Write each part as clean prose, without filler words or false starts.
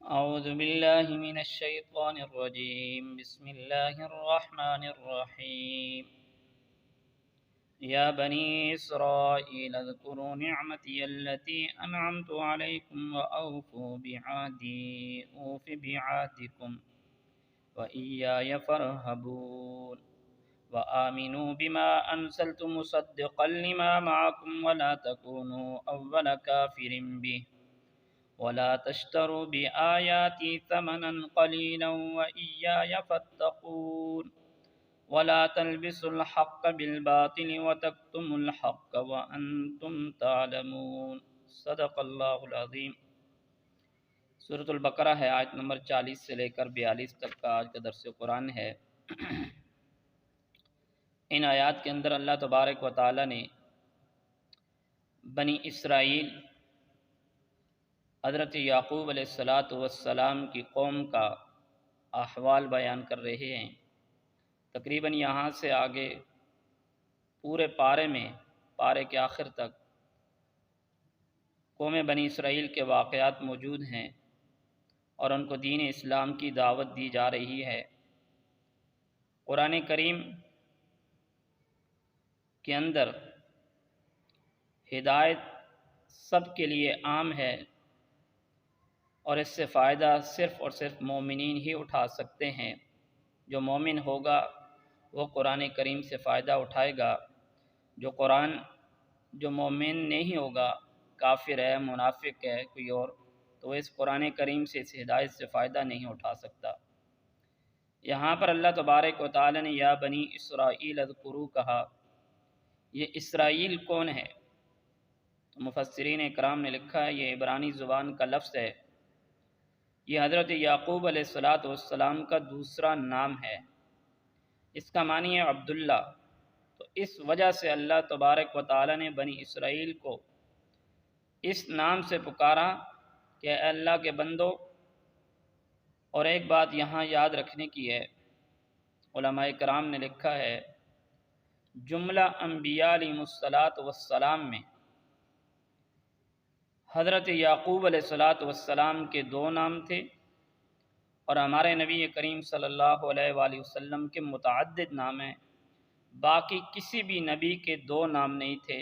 أعوذ بالله من الشيطان الرجيم بسم الله الرحمن الرحيم يا بني إسرائيل اذكروا نعمتي التي أنعمت عليكم وأوفوا بعهدي أوف بعهدكم وإياي فارهبون وآمنوا بما أنزلت مصدقا لما معكم ولا تكونوا أول كافر به ولا تشتروا بآياتي ثمنا قليلا وإياي فاتقون ولا تلبسوا الحق بالباطل وتكتموا الحق وأنتم تعلمون صدق اللہ العظیم۔ سورۃ البقرہ ہے، آیت نمبر 40 سے لے کر 42 تک کا آج کا درس قرآن ہے۔ ان آیات کے اندر اللہ تبارک و تعالی نے بنی اسرائیل حضرت یعقوب علیہ السلام کی قوم کا احوال بیان کر رہے ہیں۔ تقریباً یہاں سے آگے پورے پارے کے آخر تک قوم بنی اسرائیل کے واقعات موجود ہیں اور ان کو دین اسلام کی دعوت دی جا رہی ہے۔ قرآن کریم کے اندر ہدایت سب کے لیے عام ہے اور اس سے فائدہ صرف اور صرف مومنین ہی اٹھا سکتے ہیں۔ جو مومن ہوگا وہ قرآن کریم سے فائدہ اٹھائے گا۔ جو مومن نہیں ہوگا، کافر ہے، منافق ہے کوئی اور، تو اس قرآن کریم سے اس ہدایت سے فائدہ نہیں اٹھا سکتا۔ یہاں پر اللہ تبارک و تعالی نے یا بنی اسرائیل اذکروا کہا۔ یہ اسرائیل کون ہے؟ تو مفسرین اکرام نے لکھا ہے یہ عبرانی زبان کا لفظ ہے۔ یہ حضرت یعقوب علیہ السلام کا دوسرا نام ہے۔ اس کا معنی ہے عبداللہ۔ تو اس وجہ سے اللہ تبارک و تعالی نے بنی اسرائیل کو اس نام سے پکارا کہ اے اللہ کے بندو۔ اور ایک بات یہاں یاد رکھنے کی ہے، علماء کرام نے لکھا ہے جملہ انبیاء علیہ السلام میں حضرت یعقوب علیہ السلام کے 2 نام تھے اور ہمارے نبی کریم صلی اللہ علیہ وآلہ وسلم کے متعدد نام ہیں۔ باقی کسی بھی نبی کے 2 نام نہیں تھے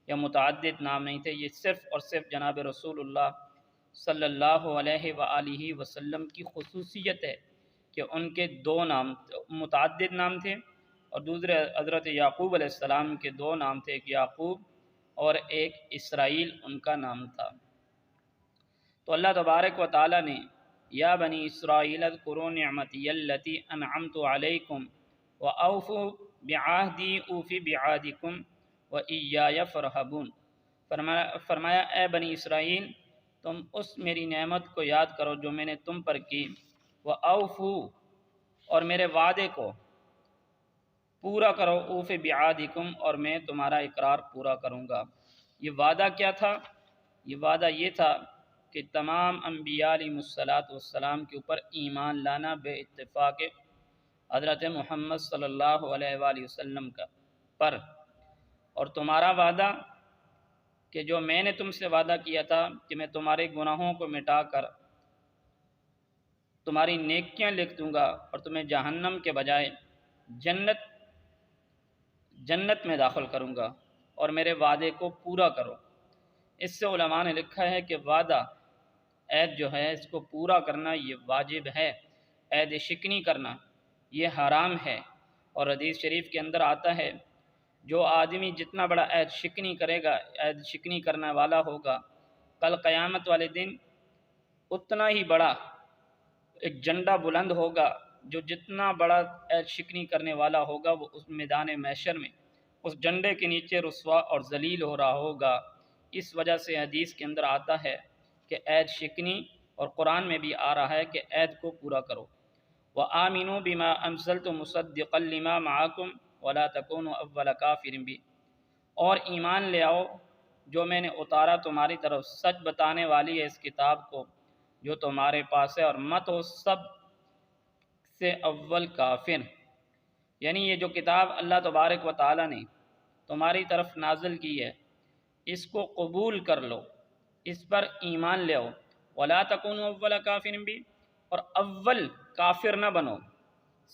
یا متعدد نام نہیں تھے۔ یہ صرف اور صرف جناب رسول اللہ صلی اللہ علیہ وآلہ وسلم کی خصوصیت ہے کہ ان کے 2 نام متعدد نام تھے اور دوسرے حضرت یعقوب علیہ السلام کے 2 نام تھے، ایک یعقوب اور ایک اسرائیل ان کا نام تھا۔ تو اللہ تبارک و تعالی نے یا بنی اسرائیل اذکروا نعمتی التی انعمت علیکم واوفوا بعہدی اوف بعہدکم وایای فارہبون۔ فرمایا اے بنی اسرائیل تم اس میری نعمت کو یاد کرو جو میں نے تم پر کی، واوفوا اور میرے وعدے کو پورا کرو، اوف بعہدکم اور میں تمہارا اقرار پورا کروں گا۔ یہ وعدہ کیا تھا؟ یہ وعدہ یہ تھا کہ تمام انبیاء علیہ السلام کے اوپر ایمان لانا بے اتفاق حضرت محمد صلی اللہ علیہ وآلہ وسلم کا پر، اور تمہارا وعدہ کہ جو میں نے تم سے وعدہ کیا تھا کہ میں تمہارے گناہوں کو مٹا کر تمہاری نیکیاں لکھ دوں گا اور تمہیں جہنم کے بجائے جنت میں داخل کروں گا، اور میرے وعدے کو پورا کرو۔ اس سے علماء نے لکھا ہے کہ وعدہ عہد جو ہے اس کو پورا کرنا یہ واجب ہے، عہد شکنی کرنا یہ حرام ہے۔ اور حدیث شریف کے اندر آتا ہے جو آدمی جتنا بڑا عہد شکنی کرے گا، عہد شکنی کرنے والا ہوگا، کل قیامت والے دن اتنا ہی بڑا ایک جھنڈا بلند ہوگا، جو جتنا بڑا عہد شکنی کرنے والا ہوگا وہ اس میدان محشر میں اس جھنڈے کے نیچے رسوا اور ذلیل ہو رہا ہوگا۔ اس وجہ سے حدیث کے اندر آتا ہے کہ عہد شکنی، اور قرآن میں بھی آ رہا ہے کہ عہد کو پورا کرو۔ وَآمِنُوا بِمَا أَنزَلْتُ مُصَدِّقًا لِمَا مَعَكُمْ وَلَا تَكُونُوا أَوَّلَ كَافِرٍ بِهِ، اور ایمان لے آؤ جو میں نے اتارا تمہاری طرف، سچ بتانے والی ہے اس کتاب کو جو تمہارے پاس ہے، اور مت ہو سب سے اول کافر۔ یعنی یہ جو کتاب اللہ تبارک و تعالی نے تمہاری طرف نازل کی ہے اس کو قبول کر لو، اس پر ایمان لے آؤ، ولا تکونوا اول کافر بھی، اور اول کافر نہ بنو،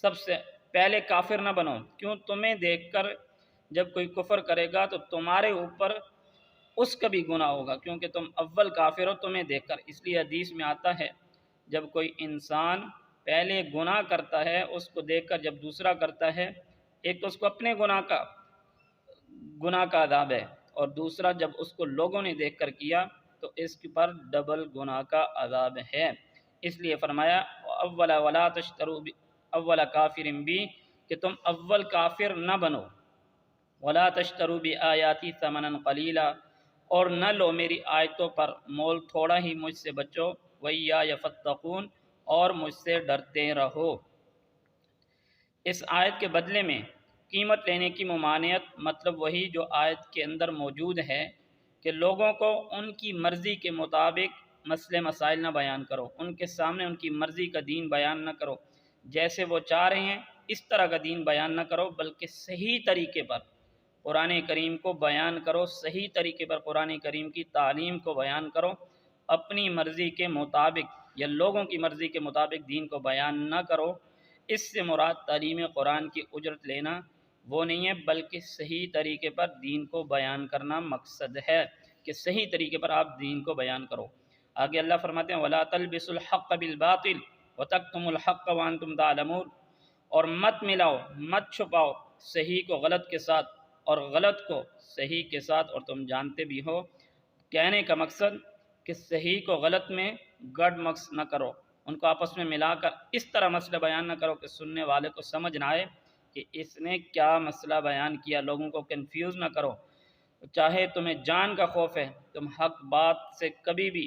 سب سے پہلے کافر نہ بنو، کیوں؟ تمہیں دیکھ کر جب کوئی کفر کرے گا تو تمہارے اوپر اس کا بھی گناہ ہوگا، کیونکہ تم اول کافر ہو تمہیں دیکھ کر۔ اس لیے حدیث میں آتا ہے جب کوئی انسان پہلے گناہ کرتا ہے اس کو دیکھ کر جب دوسرا کرتا ہے، ایک تو اس کو اپنے گناہ کا عذاب ہے، اور دوسرا جب اس کو لوگوں نے دیکھ کر کیا تو اس کے پر ڈبل گناہ کا عذاب ہے۔ اس لیے فرمایا اول ولا تشتروا اول کافر بھی، کہ تم اول کافر نہ بنو، ولا تشتروا بآیاتی ثمنا قلیلا، اور نہ لو میری آیتوں پر مول تھوڑا ہی، مجھ سے بچو، وَإِيَّايَ فَاتَّقُونَ، اور مجھ سے ڈرتے رہو۔ اس آیت کے بدلے میں قیمت لینے کی ممانعت، مطلب وہی جو آیت کے اندر موجود ہے کہ لوگوں کو ان کی مرضی کے مطابق مسئلے مسائل نہ بیان کرو، ان کے سامنے ان کی مرضی کا دین بیان نہ کرو، جیسے وہ چاہ رہے ہیں اس طرح کا دین بیان نہ کرو، بلکہ صحیح طریقے پر قرآن کریم کو بیان کرو، صحیح طریقے پر قرآن کریم کی تعلیم کو بیان کرو، اپنی مرضی کے مطابق یا لوگوں کی مرضی کے مطابق دین کو بیان نہ کرو۔ اس سے مراد تعلیم قرآن کی اجرت لینا وہ نہیں ہے، بلکہ صحیح طریقے پر دین کو بیان کرنا مقصد ہے، کہ صحیح طریقے پر آپ دین کو بیان کرو۔ آگے اللہ فرماتے ہیں وَلَا تَلْبِسُوا الْحَقَّ بِالْبَاطِلِ وَتَكْتُمُوا الْحَقَّ وَأَنْتُمْ تَعْلَمُونَ، اور مت ملاؤ، مت چھپاؤ صحیح کو غلط کے ساتھ اور غلط کو صحیح کے ساتھ، اور تم جانتے بھی ہو۔ کہنے کا مقصد کہ صحیح کو غلط میں گڑ مکس نہ کرو، ان کو آپس میں ملا کر اس طرح مسئلہ بیان نہ کرو کہ سننے والے کو سمجھ نہ آئے کہ اس نے کیا مسئلہ بیان کیا، لوگوں کو کنفیوز نہ کرو۔ چاہے تمہیں جان کا خوف ہے، تم حق بات سے کبھی بھی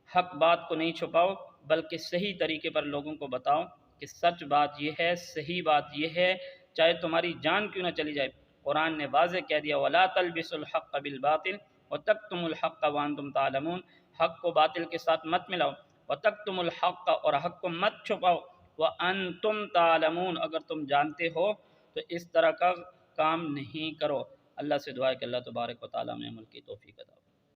حق بات کو نہیں چھپاؤ، بلکہ صحیح طریقے پر لوگوں کو بتاؤ کہ سچ بات یہ ہے، صحیح بات یہ ہے، چاہے تمہاری جان کیوں نہ چلی جائے۔ قرآن نے واضح کہہ دیا وَلَا تَلْبِسُوا الْحَقَّ بِالْبَاطِلِ وَتَكْتُمُوا الْحَقَّ وَأَنْتُمْ تَعْلَمُونَ، حق کو باطل کے ساتھ مت ملاؤ، وَتَكْتُمُوا الْحَقَّ، اور حق کو مت چھپاؤ، وَأَنْتُمْ تَعْلَمُونَ، اگر تم جانتے ہو تو اس طرح کا کام نہیں کرو۔ اللہ سے دعا ہے کہ اللہ تبارک و تعالیٰ میں عمل کی توفیق عطا فرمائے۔